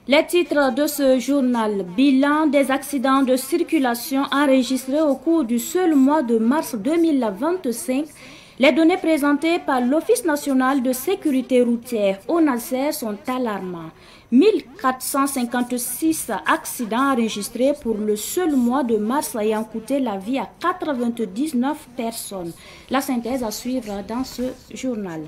Les titres de ce journal: bilan des accidents de circulation enregistrés au cours du seul mois de mars 2025. Les données présentées par l'Office national de sécurité routière (ONASER) sont alarmantes. 1456 accidents enregistrés pour le seul mois de mars ayant coûté la vie à 99 personnes. La synthèse à suivre dans ce journal.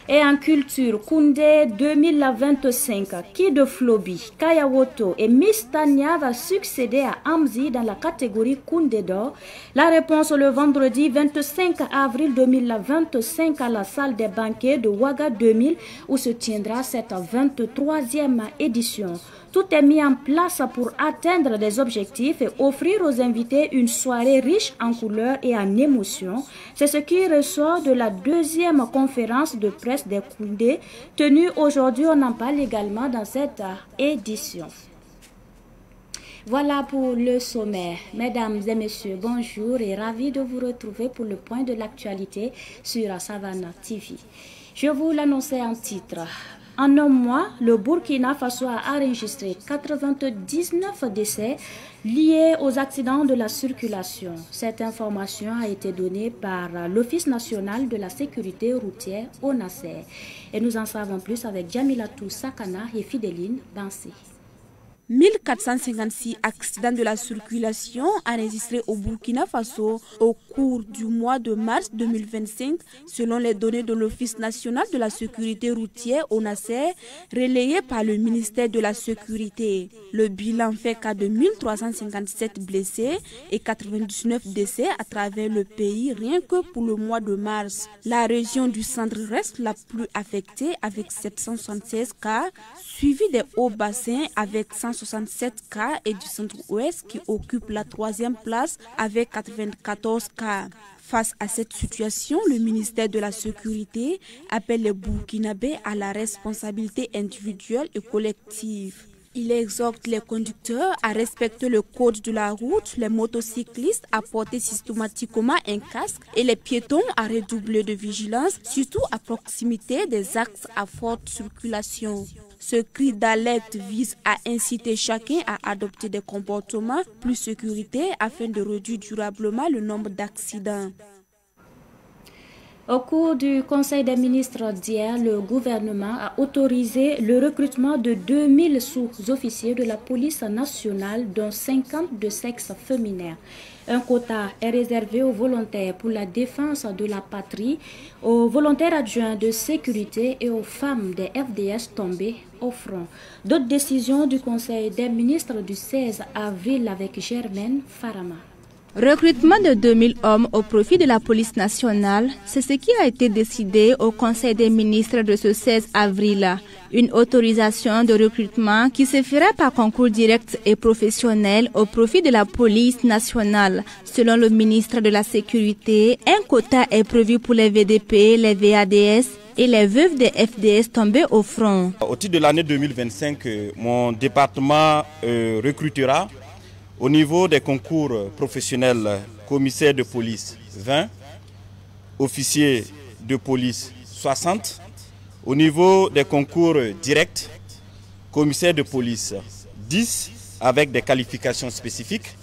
Et en culture, Koundé 2025, Kid Flobi, Kayawoto et Miss Tania va succéder à Amzi dans la catégorie Koundé d'or. La réponse le vendredi 25 avril 2025 à la salle des banquets de Ouaga 2000 où se tiendra cette 23e édition. Tout est mis en place pour atteindre des objectifs et offrir aux invités une soirée riche en couleurs et en émotions. C'est ce qui ressort de la deuxième conférence de presse des Koundé tenue aujourd'hui. On en parle également dans cette édition. Voilà pour le sommaire. Mesdames et messieurs, bonjour et ravi de vous retrouver pour le point de l'actualité sur Savannah TV. Je vous l'annonçais en titre. En un mois, le Burkina Faso a enregistré 99 décès liés aux accidents de la circulation. Cette information a été donnée par l'Office national de la sécurité routière (ONASER). Et nous en savons plus avec Jamilatou Sakana et Fideline Bansé. 1456 accidents de la circulation enregistrés au Burkina Faso au cours du mois de mars 2025, selon les données de l'Office national de la sécurité routière (ONASER), relayées par le ministère de la Sécurité. Le bilan fait cas de 1357 blessés et 99 décès à travers le pays rien que pour le mois de mars. La région du centre reste la plus affectée avec 776 cas, suivi des hauts bassins avec 167 cas et du centre-ouest qui occupe la 3e place avec 94 cas. Face à cette situation, le ministère de la Sécurité appelle les Burkinabés à la responsabilité individuelle et collective. Il exhorte les conducteurs à respecter le code de la route, les motocyclistes à porter systématiquement un casque et les piétons à redoubler de vigilance, surtout à proximité des axes à forte circulation. Ce cri d'alerte vise à inciter chacun à adopter des comportements plus sécuritaires afin de réduire durablement le nombre d'accidents. Au cours du Conseil des ministres d'hier, le gouvernement a autorisé le recrutement de 2000 sous-officiers de la police nationale, dont 50 de sexe féminin. Un quota est réservé aux volontaires pour la défense de la patrie, aux volontaires adjoints de sécurité et aux femmes des FDS tombées au front. D'autres décisions du Conseil des ministres du 16 avril avec Germaine Farama. Recrutement de 2000 hommes au profit de la police nationale, c'est ce qui a été décidé au Conseil des ministres de ce 16 avril. Une autorisation de recrutement qui se fera par concours direct et professionnel au profit de la police nationale. Selon le ministre de la Sécurité, un quota est prévu pour les VDP, les VADS et les veuves des FDS tombées au front. Au titre de l'année 2025, mon département recrutera au niveau des concours professionnels, commissaire de police 20, officier de police 60. Au niveau des concours directs, commissaire de police 10 avec des qualifications spécifiques,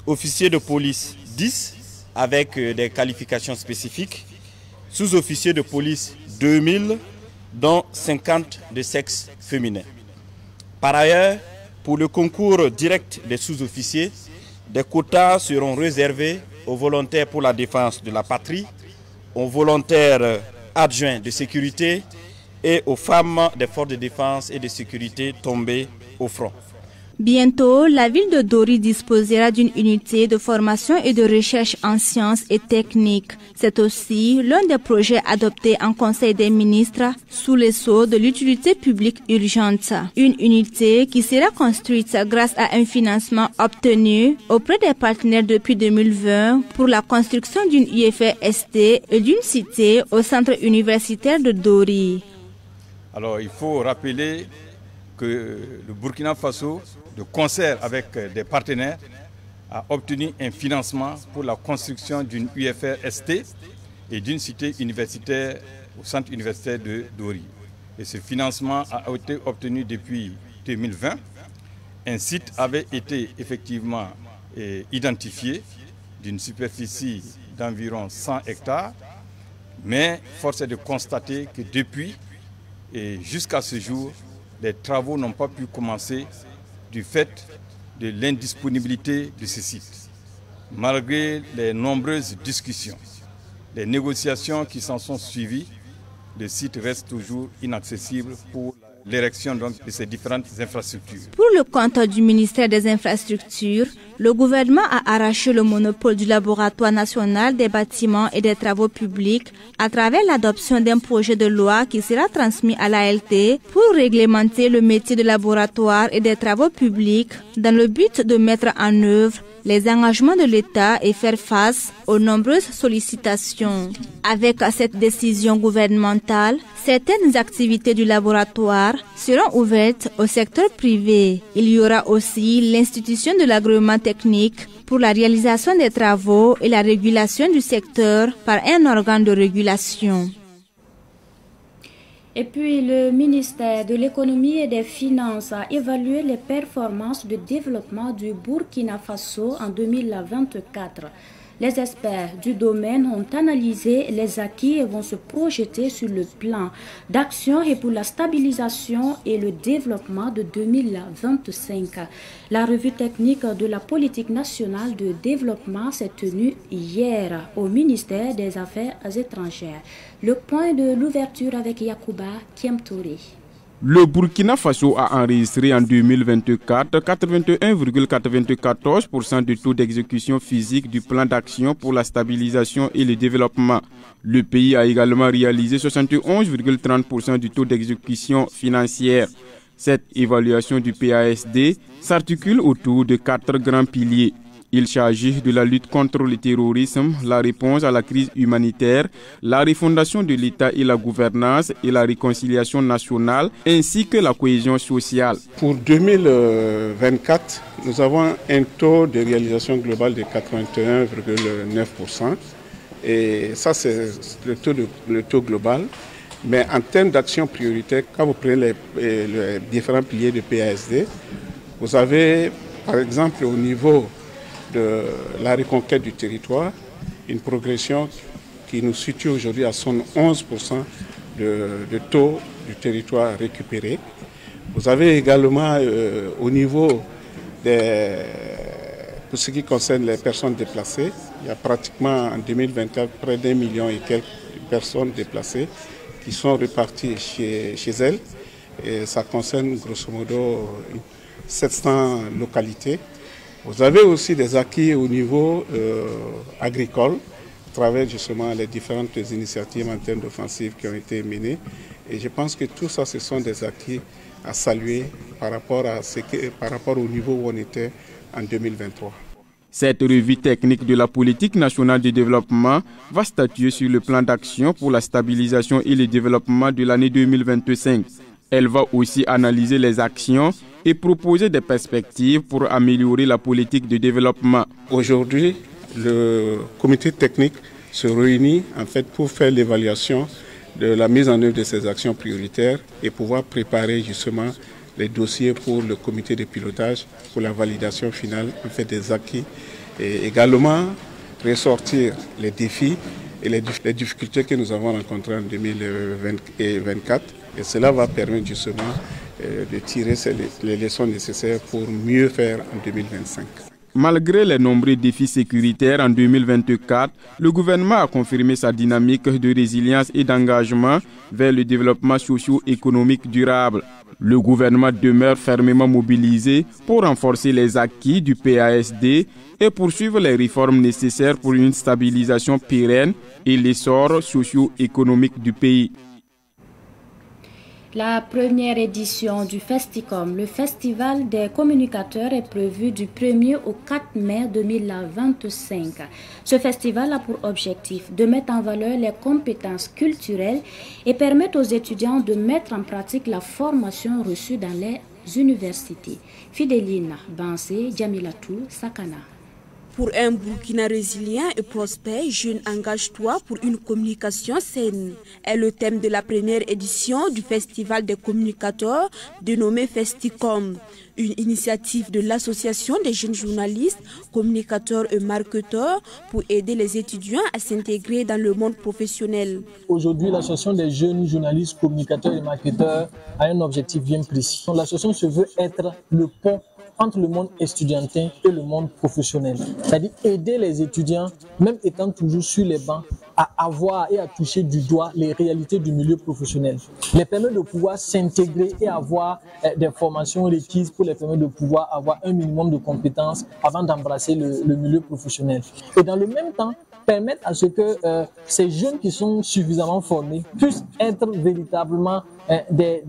officier de police 10 avec des qualifications spécifiques, sous-officier de police 2000 dont 50 de sexe féminin. Par ailleurs, pour le concours direct des sous-officiers, des quotas seront réservés aux volontaires pour la défense de la patrie, aux volontaires adjoints de sécurité et aux femmes des forces de défense et de sécurité tombées au front. Bientôt, la ville de Dori disposera d'une unité de formation et de recherche en sciences et techniques. C'est aussi l'un des projets adoptés en Conseil des ministres sous le sceau de l'utilité publique urgente. Une unité qui sera construite grâce à un financement obtenu auprès des partenaires depuis 2020 pour la construction d'une UFR-ST et d'une cité au centre universitaire de Dori. Alors, il faut rappeler que le Burkina Faso, de concert avec des partenaires, a obtenu un financement pour la construction d'une UFR-ST et d'une cité universitaire au centre universitaire de Dori. Et ce financement a été obtenu depuis 2020, un site avait été effectivement identifié d'une superficie d'environ 100 hectares, mais force est de constater que depuis et jusqu'à ce jour, les travaux n'ont pas pu commencer du fait de l'indisponibilité de ce site. Malgré les nombreuses discussions, les négociations qui s'en sont suivies, le site reste toujours inaccessible pour l'érection de ces différentes infrastructures. Pour le compte du ministère des Infrastructures, le gouvernement a arraché le monopole du laboratoire national des bâtiments et des travaux publics à travers l'adoption d'un projet de loi qui sera transmis à l'ALT pour réglementer le métier de laboratoire et des travaux publics dans le but de mettre en œuvre les engagements de l'État et faire face aux nombreuses sollicitations. Avec cette décision gouvernementale, certaines activités du laboratoire seront ouvertes au secteur privé. Il y aura aussi l'institution de l'agrément technique pour la réalisation des travaux et la régulation du secteur par un organe de régulation. Et puis, le ministère de l'économie et des finances a évalué les performances de développement du Burkina Faso en 2024. Les experts du domaine ont analysé les acquis et vont se projeter sur le plan d'action et pour la stabilisation et le développement de 2025. La revue technique de la politique nationale de développement s'est tenue hier au ministère des Affaires étrangères. Le point de l'ouverture avec Yacouba Kiemtouré. Le Burkina Faso a enregistré en 2024 81,94% du taux d'exécution physique du plan d'action pour la stabilisation et le développement. Le pays a également réalisé 71,30% du taux d'exécution financière. Cette évaluation du PASD s'articule autour de 4 grands piliers. Il s'agit de la lutte contre le terrorisme, la réponse à la crise humanitaire, la refondation de l'État et la gouvernance et la réconciliation nationale, ainsi que la cohésion sociale. Pour 2024, nous avons un taux de réalisation globale de 81,9%. Et ça, c'est le taux global. Mais en termes d'action prioritaire, quand vous prenez les différents piliers de PASD, vous avez, par exemple, au niveau de la reconquête du territoire, une progression qui nous situe aujourd'hui à 111% de taux du territoire récupéré. Vous avez également au niveau pour ce qui concerne les personnes déplacées, il y a pratiquement en 2024 près d'1 million et quelques personnes déplacées qui sont reparties chez elles. Et ça concerne grosso modo 700 localités. Vous avez aussi des acquis au niveau agricole, à travers justement les différentes initiatives en termes d'offensives qui ont été menées. Et je pense que tout ça, ce sont des acquis à saluer par rapport au niveau où on était en 2023. Cette revue technique de la politique nationale de développement va statuer sur le plan d'action pour la stabilisation et le développement de l'année 2025. Elle va aussi analyser les actions et proposer des perspectives pour améliorer la politique de développement. Aujourd'hui, le comité technique se réunit en fait pour faire l'évaluation de la mise en œuvre de ces actions prioritaires et pouvoir préparer justement les dossiers pour le comité de pilotage pour la validation finale en fait des acquis et également ressortir les défis et les difficultés que nous avons rencontrées en 2024. Et cela va permettre justement de tirer les leçons nécessaires pour mieux faire en 2025. Malgré les nombreux défis sécuritaires en 2024, le gouvernement a confirmé sa dynamique de résilience et d'engagement vers le développement socio-économique durable. Le gouvernement demeure fermement mobilisé pour renforcer les acquis du PASD et poursuivre les réformes nécessaires pour une stabilisation pérenne et l'essor socio-économique du pays. La première édition du Festicom, le Festival des communicateurs, est prévue du 1er au 4 mai 2025. Ce festival a pour objectif de mettre en valeur les compétences culturelles et permettre aux étudiants de mettre en pratique la formation reçue dans les universités. Fideline Bansé, Djamilatou, Sakana. Pour un Burkina résilient et prospère, Jeune engage-toi pour une communication saine est le thème de la première édition du Festival des communicateurs dénommé Festicom, une initiative de l'Association des jeunes journalistes, communicateurs et marketeurs pour aider les étudiants à s'intégrer dans le monde professionnel. Aujourd'hui, l'Association des jeunes journalistes, communicateurs et marketeurs a un objectif bien précis. L'association se veut être le pont entre le monde estudiantin et le monde professionnel. C'est-à-dire aider les étudiants, même étant toujours sur les bancs, à avoir et à toucher du doigt les réalités du milieu professionnel. Les permettre de pouvoir s'intégrer et avoir des formations requises pour les permettre de pouvoir avoir un minimum de compétences avant d'embrasser le milieu professionnel. Et dans le même temps, permettre à ce que ces jeunes qui sont suffisamment formés puissent être véritablement des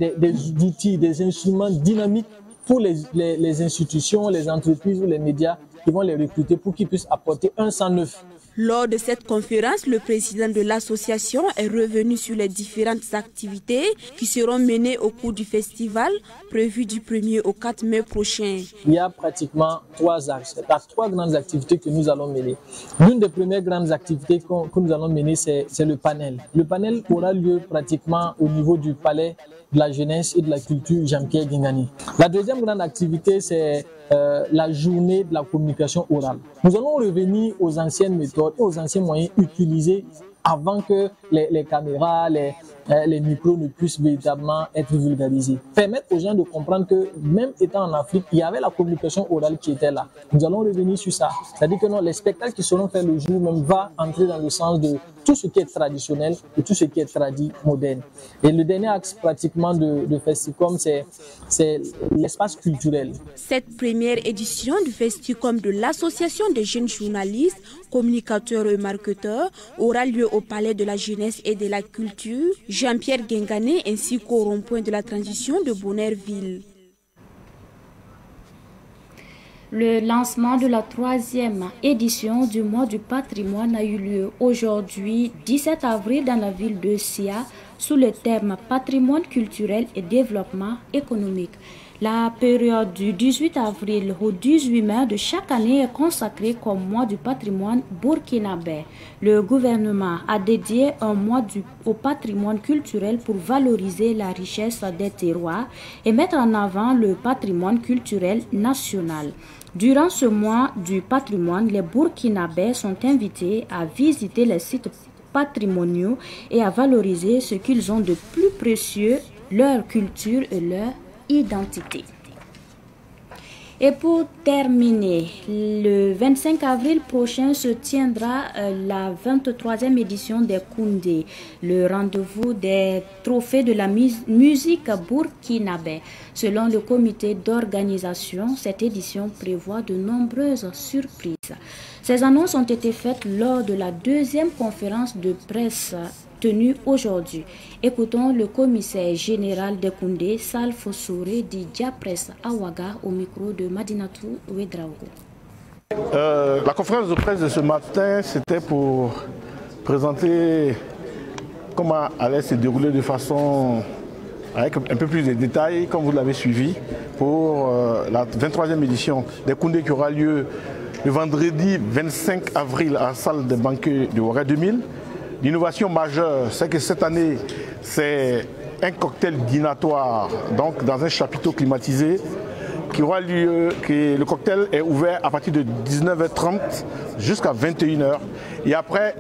outils, des instruments dynamiques pour les institutions, les entreprises ou les médias qui vont les recruter pour qu'ils puissent apporter un sang neuf. Lors de cette conférence, le président de l'association est revenu sur les différentes activités qui seront menées au cours du festival, prévu du 1er au 4 mai prochain. Il y a pratiquement 3 axes, trois grandes activités que nous allons mener. L'une des premières grandes activités que nous allons mener, c'est le panel. Le panel aura lieu pratiquement au niveau du palais de la jeunesse et de la culture Jean-Pierre Guingani. La deuxième grande activité, c'est la journée de la communication orale. Nous allons revenir aux anciennes méthodes et aux anciens moyens utilisés avant que les caméras, les micros ne puissent véritablement être vulgarisés. Permettre aux gens de comprendre que même étant en Afrique, il y avait la communication orale qui était là. Nous allons revenir sur ça. C'est-à-dire que non, les spectacles qui seront faits le jour même vont entrer dans le sens de tout ce qui est traditionnel et tout ce qui est tradit moderne. Et le dernier axe pratiquement de Festicom, c'est l'espace culturel. Cette première édition du Festicom de l'Association des jeunes journalistes, communicateurs et marketeurs aura lieu au Palais de la Jeunesse et de la Culture, Jean-Pierre Guingané ainsi qu'au rond-point de la transition de Bonnerville. Le lancement de la 3e édition du mois du patrimoine a eu lieu aujourd'hui, 17 avril, dans la ville de Sia, sous le thème patrimoine culturel et développement économique. La période du 18 avril au 18 mai de chaque année est consacrée comme mois du patrimoine burkinabé. Le gouvernement a dédié un mois au patrimoine culturel pour valoriser la richesse des terroirs et mettre en avant le patrimoine culturel national. Durant ce mois du patrimoine, les Burkinabés sont invités à visiter les sites patrimoniaux et à valoriser ce qu'ils ont de plus précieux, leur culture et leur identité. Et pour terminer, le 25 avril prochain se tiendra la 23e édition des Koundé, le rendez-vous des trophées de la musique burkinabé. Selon le comité d'organisation, cette édition prévoit de nombreuses surprises. Ces annonces ont été faites lors de la 2e conférence de presse tenue aujourd'hui. Écoutons le commissaire général des Koundé, Salf Souré, d'Idja Presse à Ouaga, au micro de Madinatou Ouedraogo. La conférence de presse de ce matin, c'était pour présenter comment allait se dérouler de façon avec un peu plus de détails, comme vous l'avez suivi, pour la 23e édition des Koundé qui aura lieu le vendredi 25 avril à la salle des banquets de Ouaga 2000. L'innovation majeure, c'est que cette année, c'est un cocktail dînatoire, donc dans un chapiteau climatisé, qui aura lieu, le cocktail est ouvert à partir de 19h30 jusqu'à 21h. Et après,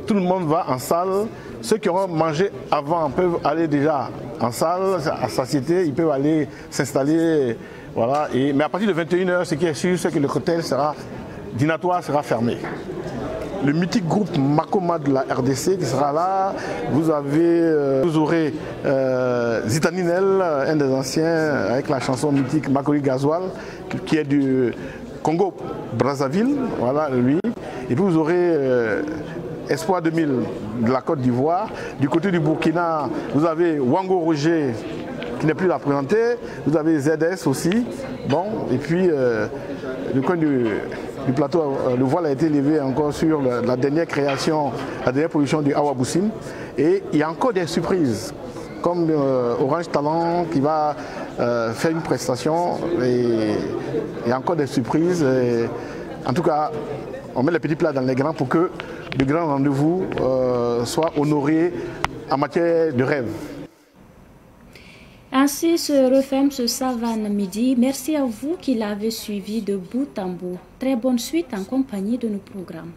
tout le monde va en salle. Ceux qui auront mangé avant peuvent aller déjà en salle, à satiété, ils peuvent aller s'installer. Voilà. Mais à partir de 21h, ce qui est sûr, c'est que le cocktail dînatoire sera fermé. Le mythique groupe Makoma de la RDC qui sera là. Vous aurez Zitaninel, un des anciens, avec la chanson mythique Makori Gazoal, qui est du Congo Brazzaville, voilà lui. Et puis vous aurez Espoir 2000 de la Côte d'Ivoire. Du côté du Burkina, vous avez Wango Roger qui n'est plus là présenté. Vous avez ZS aussi. Bon, et puis le coin du plateau, le voile a été levé encore sur la dernière création, la dernière production du Awa Boussim. Et il y a encore des surprises, comme Orange Talent qui va faire une prestation. Et il y a encore des surprises. En tout cas, on met les petits plats dans les grands pour que le grand rendez-vous soit honoré en matière de rêve. Ainsi se referme ce Savane Midi. Merci à vous qui l'avez suivi de bout en bout. Très bonne suite en compagnie de nos programmes.